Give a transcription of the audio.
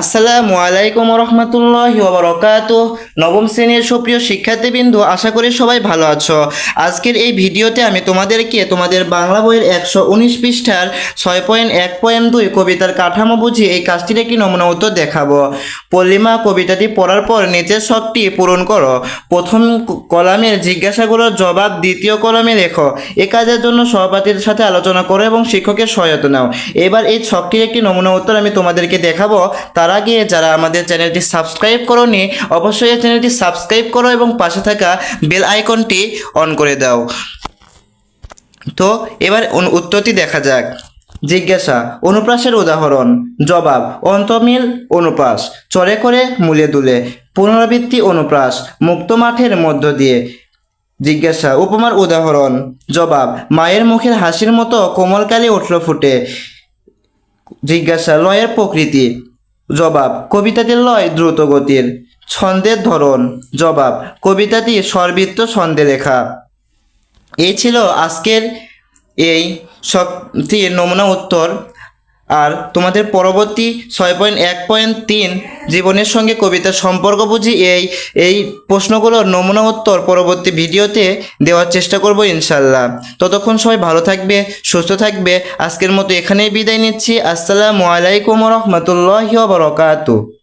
আসসালামু আলাইকুম রহমতুল্লাহি ওয়া বারাকাতুহু। নবম শ্রেণীর সুপ্রিয় শিক্ষার্থীবৃন্দ, আশা করি সবাই ভালো আছো। আজকের এই ভিডিওতে আমি তোমাদেরকে তোমাদের বাংলা বইয়ের 119 পৃষ্ঠার 6.1.2 কবিতার কাঠামো বুঝিয়ে এই কাজটির একটি নমুনা উত্তর দেখাবো। পল্লিমা কবিতাটি পড়ার পর নিচের শখটি পূরণ করো। প্রথম কলামের জিজ্ঞাসাগুলোর জবাব দ্বিতীয় কলামে লেখো। এ কাজের জন্য সহপাঠীর সাথে আলোচনা করো এবং শিক্ষকের সহায়তা নাও। এবার এই ছকটির একটি নমুনা উত্তর আমি তোমাদেরকে দেখাবো। তার আগে যারা আমাদের চ্যানেলটি সাবস্ক্রাইব করোনি, অবশ্যই এই চ্যানেলটি সাবস্ক্রাইব করো এবং পাশে থাকা বেল আইকনটি অন করে দাও। তো এবার উত্তরটি দেখা যাক। জিজ্ঞাসা, অনুপ্রাসের উদাহরণ। জবাব, অন্তমিল অনুপ্রাস, চরে করে মূলে দুলে, পুনরাবৃত্তি অনুপ্রাস, মুক্ত মাঠের মধ্য দিয়ে। জিজ্ঞাসা, উপমার উদাহরণ। জবাব, মায়ের মুখের হাসির মতো কোমলকালে উঠল ফুটে। জিজ্ঞাসা, লয়ের প্রকৃতি। জবাব, কবিতাটির লয় দ্রুত গতির। ছন্দের ধরন। জবাব, কবিতাটি স্বরবৃত্ত ছন্দে লেখা। এই ছিল আজকের এই সবটির নমুনা উত্তর। আর তোমাদের পরবর্তী 6.1.3 জীবনের সঙ্গে কবিতার সম্পর্ক বুঝি এই প্রশ্নগুলোর নমুনা উত্তর পরবর্তী ভিডিওতে দেওয়ার চেষ্টা করব ইনশাল্লাহ। ততক্ষণ সবাই ভালো থাকবে, সুস্থ থাকবে। আজকের মতো এখানেই বিদায় নিচ্ছি। আসসালামু আলাইকুম রহমতুল্লাহি ওয়া বারাকাতুহু।